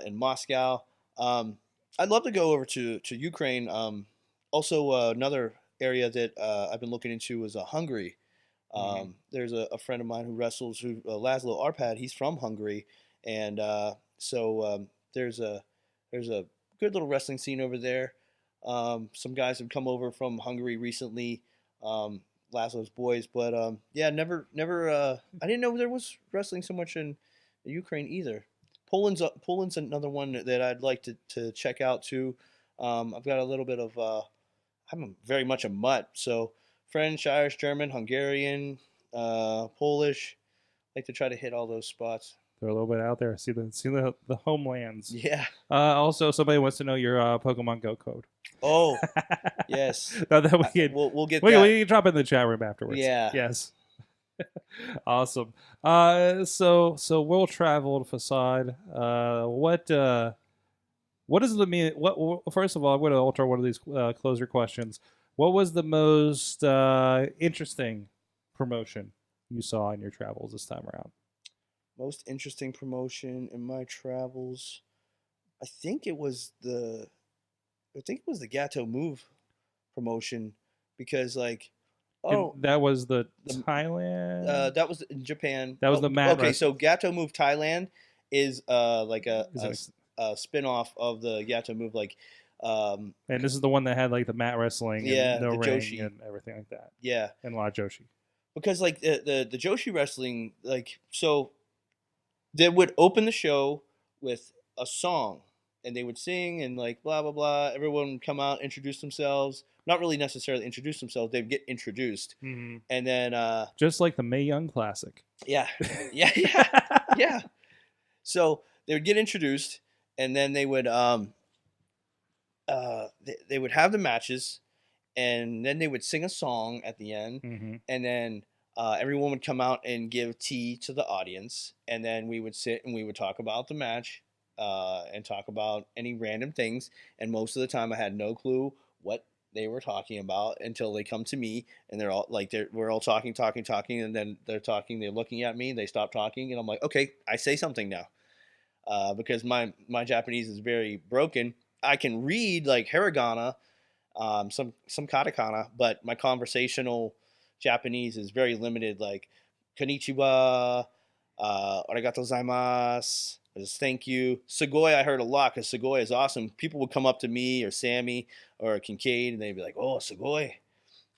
in Moscow. I'd love to go over to Ukraine. Also, another area that I've been looking into is Hungary. There's a friend of mine who wrestles, Laszlo Arpad. He's from Hungary, and so there's a good little wrestling scene over there. Some guys have come over from Hungary recently, Laszlo's boys, but yeah, never. I didn't know there was wrestling so much in Ukraine either. Poland's another one that I'd like to check out too. I've got a little bit of I'm very much a mutt, so French, Irish, German, Hungarian, Polish. I like to try to hit all those spots. They're a little bit out there. See the homelands. Yeah. Also, somebody wants to know your Pokemon Go code. Oh, yes. Now that we can, we'll get we that. can drop it in the chat room afterwards. Yeah. Yes. Awesome. So world traveled Facade. What is the mean? What first of all, I'm going to alter one of these closer questions. What was the most interesting promotion you saw in your travels this time around? Most interesting promotion in my travels, I think it was the Gato Move promotion, because that was the Thailand. that was in Japan. That was the mat. Okay, so Gato Move Thailand is like a spin-off of the Gato Move, and this is the one that had like the mat wrestling, and no the ring Joshi and everything like that. Yeah, and a lot of Joshi. Because like the Joshi wrestling, so they would open the show with a song, and they would sing and blah blah blah. Everyone would come out, introduce themselves. Not really necessarily introduce themselves. They'd get introduced, and then just like the Mae Young Classic. Yeah. So they would get introduced, and then they would they would have the matches, and then they would sing a song at the end, and then everyone would come out and give tea to the audience, and then we would sit and we would talk about the match, and talk about any random things. And most of the time, I had no clue what they were talking about until they come to me, and they're all we're all talking, and then they're looking at me, they stop talking, and I'm like, okay, I say something now, because my Japanese is very broken. I can read hiragana, some katakana, but my conversational Japanese is very limited, like konnichiwa, arigatou gozaimasu, just thank you. Sugoi I heard a lot, because Sugoi is awesome. People would come up to me or Sammy or Kincaid, and they'd be like, oh, Sugoi.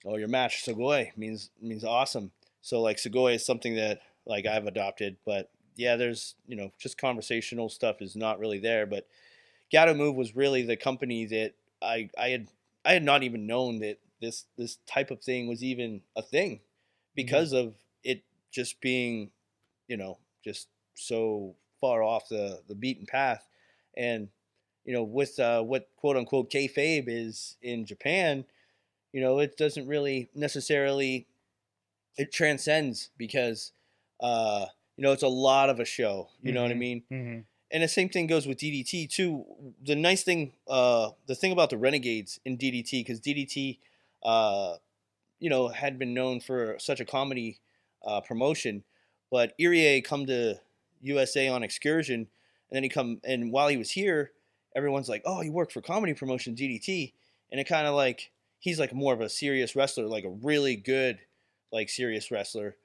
Oh, your match, Sugoi, means awesome. So Sugoi is something that I've adopted. But yeah, there's just conversational stuff is not really there. But Gato Move was really the company that I had not even known that this type of thing was even a thing, because of it just being just so far off the beaten path. And with what quote unquote kayfabe is in Japan, it doesn't really necessarily, it transcends, because it's a lot of a show, you know what I mean? And the same thing goes with DDT too. The nice thing, the thing about the Renegades in DDT, because DDT had been known for such a comedy promotion, but Irie come to USA on excursion, and then and while he was here, everyone's like, oh, he worked for comedy promotion DDT, and it kind of like he's like more of a serious wrestler, like a really good like serious wrestler,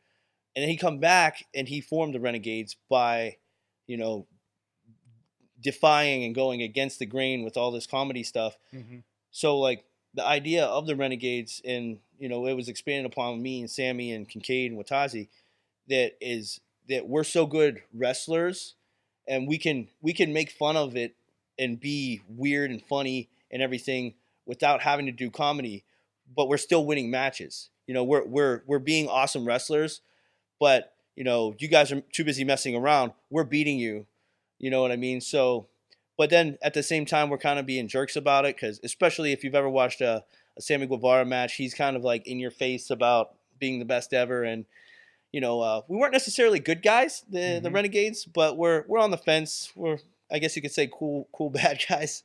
and then he come back and he formed the Renegades by, you know, defying and going against the grain with all this comedy stuff. Mm-hmm. So like the idea of the Renegades, and you know, it was expanded upon me and Sammy and Kincaid and Watazi, that we're so good wrestlers, and we can make fun of it and be weird and funny and everything without having to do comedy, but we're still winning matches. You know, we're being awesome wrestlers, but you know, you guys are too busy messing around. We're beating you. You know what I mean? So, but then at the same time, we're kind of being jerks about it, because especially if you've ever watched a Sammy Guevara match, he's kind of like in your face about being the best ever. And, you know, we weren't necessarily good guys, the Renegades, but we're on the fence. We're, I guess you could say, cool bad guys.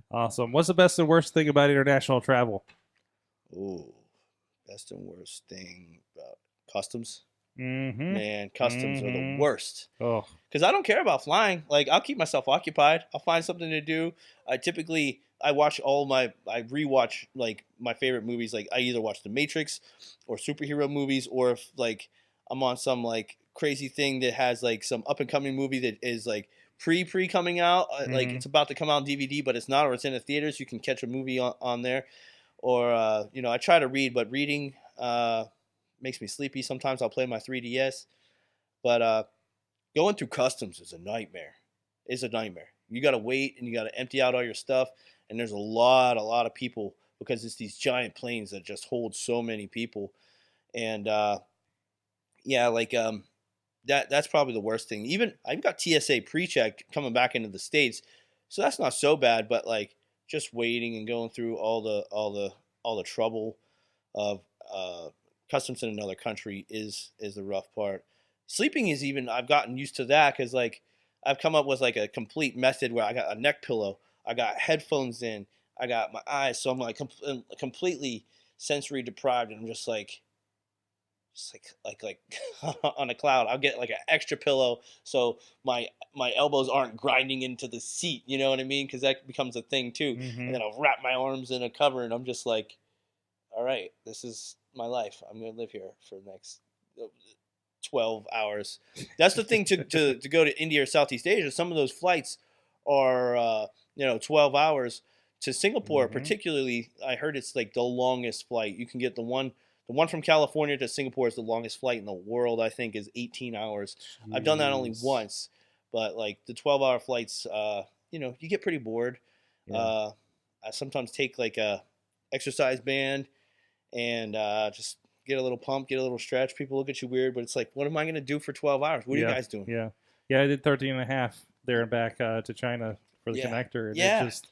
Awesome. What's the best and worst thing about international travel? Ooh, best and worst thing about customs. Mm-hmm. Man, customs are the worst. Oh, because I don't care about flying. Like, I'll keep myself occupied. I'll find something to do. I rewatch like my favorite movies. Like, I either watch The Matrix or superhero movies, or if like I'm on some like crazy thing that has like some up and coming movie that is like pre coming out, like it's about to come out on DVD, but it's not, or it's in the theaters. You can catch a movie on there. Or you know, I try to read, but reading makes me sleepy. Sometimes I'll play my 3DS, but going through customs is a nightmare. It's a nightmare. You got to wait, and you got to empty out all your stuff, and there's a lot of people, because it's these giant planes that just hold so many people. And yeah, like that's probably the worst thing. Even I've got TSA pre-check coming back into the States, so that's not so bad. But like just waiting and going through all the trouble of customs in another country is the rough part. Sleeping is even, I've gotten used to that, because like I've come up with like a complete method where I got a neck pillow, I got headphones in, I got my eyes, so I'm like completely sensory deprived, and I'm just like on a cloud. I'll get like an extra pillow so my elbows aren't grinding into the seat, you know what I mean? Because that becomes a thing too. And then I'll wrap my arms in a cover, and I'm just like, all right, this is my life. I'm going to live here for the next 12 hours. That's the thing to go to India or Southeast Asia. Some of those flights are, 12 hours. To Singapore, particularly, I heard it's like the longest flight. You can get the one from California to Singapore is the longest flight in the world, I think, is 18 hours. Jeez. I've done that only once, but like the 12-hour flights, you get pretty bored. Yeah. I sometimes take like a exercise band and just get a little pump, get a little stretch. People look at you weird, but it's like, what am I going to do for 12 hours? What are you guys doing? Yeah, I did 13 and a half there and back to China for the connector. And it's just,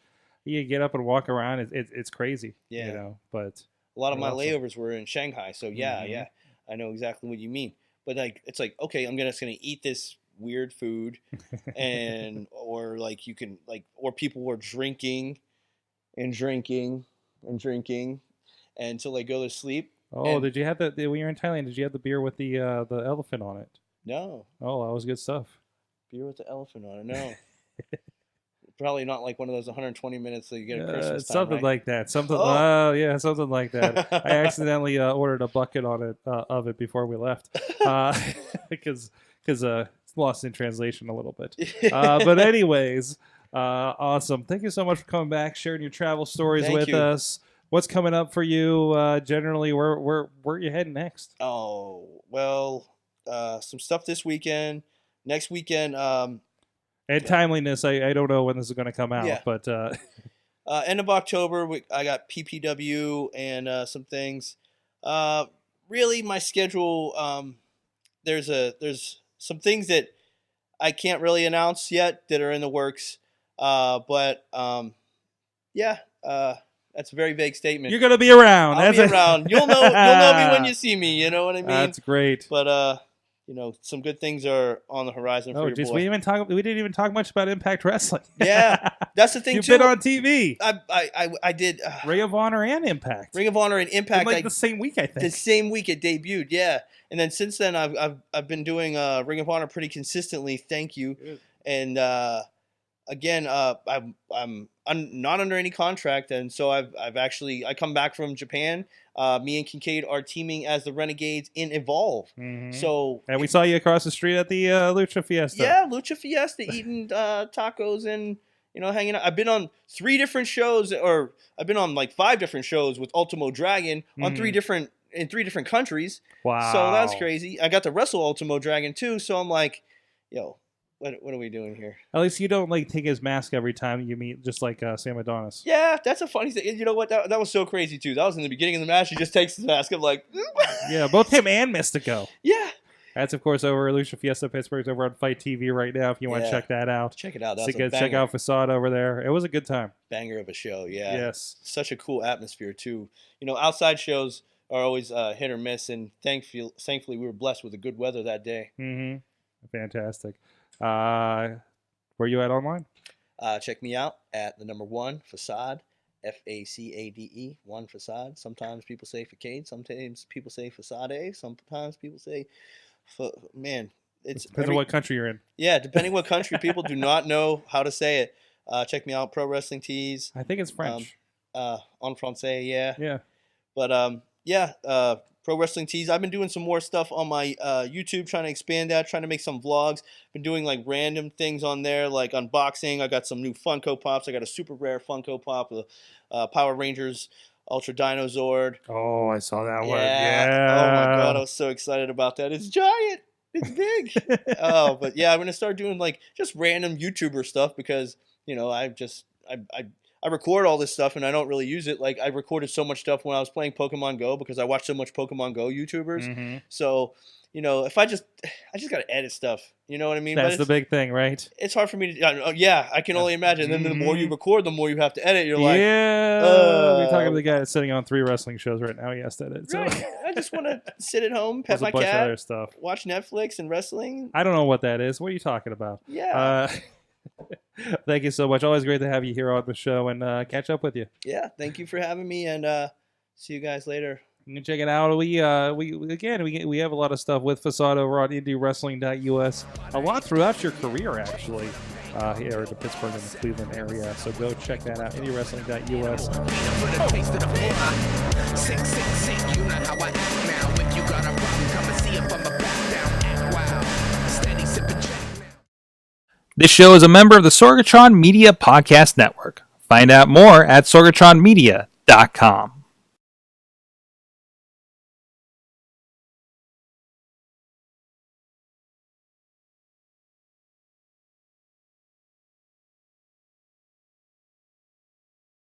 you get up and walk around. It's crazy, but a lot of my layovers were in Shanghai. So yeah, I know exactly what you mean. But like, it's like, okay, I'm just going to eat this weird food or like you can like, or people were drinking until they go to sleep. Oh, did you have when you were in Thailand? Did you have the beer with the elephant on it? No. Oh, that was good stuff. Beer with the elephant on it. No. Probably not like one of those 120 minutes that you get at Christmas time, something right? like that. Something like that. I accidentally ordered a bucket on it of it before we left because it's lost in translation a little bit. But anyways, awesome. Thank you so much for coming back, sharing your travel stories with us. What's coming up for you? Generally, where are you heading next? Oh, well, some stuff this weekend. Next weekend. And timeliness, I don't know when this is going to come out, but end of October, I got PPW and some things. Really, my schedule. There's some things that I can't really announce yet that are in the works. But that's a very vague statement. You're gonna be around. I'll be around. You'll know me when you see me. You know what I mean? That's great. But some good things are on the horizon for your boy. We didn't even talk much about Impact Wrestling. Yeah, that's the thing You've too. been on TV. I did Ring of Honor and Impact. Ring of Honor and Impact In the same week, I think. The same week it debuted, yeah. And then since then, I've been doing Ring of Honor pretty consistently. Thank you. Good. And again, I'm not under any contract, and so I come back from Japan. Me and Kincaid are teaming as the Renegades in Evolve. Mm-hmm. So and we saw you across the street at the Lucha Fiesta. Yeah, Lucha Fiesta, eating tacos and hanging out. I've been on 3 different shows, or I've been on like 5 different shows with Ultimo Dragon on 3 different countries. Wow! So that's crazy. I got to wrestle Ultimo Dragon too. So I'm like, yo. What are we doing here? At least you don't take his mask every time you meet, just like Sam Adonis. Yeah, that's a funny thing. You know what? That was so crazy too. That was in the beginning of the match. He just takes his mask. I'm like, yeah, both him and Mystico. Yeah. That's of course over at Lucha Fiesta Pittsburgh's over on Fight TV right now. If you want to check that out, check it out. Check out Facade over there. It was a good time. Banger of a show. Yeah. Yes. Such a cool atmosphere too. Outside shows are always hit or miss, and thankfully we were blessed with the good weather that day. Mm-hmm. Fantastic. Where you at online? Check me out at the number 1 Facade, FACADE, 1 Facade. Sometimes people say Facade, sometimes people say Facade, sometimes people say, it's depends on what country you're in. Yeah, depending what country, people do not know how to say it. Check me out, Pro Wrestling Tees. I think it's French. En français, yeah. Yeah. But Pro Wrestling Tees. I've been doing some more stuff on my YouTube, trying to expand that, trying to make some vlogs. Been doing like random things on there, like unboxing. I got some new Funko Pops. I got a super rare Funko Pop with Power Rangers Ultra Dino Zord. Oh, I saw that one. Yeah. Oh my god, I was so excited about that. It's giant. It's big. But yeah, I'm gonna start doing like just random YouTuber stuff because I record all this stuff and I don't really use it. Like I recorded so much stuff when I was playing Pokemon Go because I watched so much Pokemon Go YouTubers. Mm-hmm. So, if I just got to edit stuff, you know what I mean? That's the big thing, right? It's hard for me to, I can only imagine. And then the more you record, the more you have to edit. You're like, we're talking to the guy that's sitting on 3 wrestling shows right now. He has to edit. So. Right. I just want to sit at home, pet my cat, watch Netflix and wrestling. I don't know what that is. What are you talking about? Yeah. Thank you so much. Always great to have you here on the show and catch up with you. Yeah, thank you for having me, and see you guys later. You can check it out. We have a lot of stuff with Facade over on IndyWrestling.us. A lot throughout your career, actually, here in the Pittsburgh and the Cleveland area. So go check that out. IndyWrestling.us. This show is a member of the Sorgatron Media Podcast Network. Find out more at sorgatronmedia.com.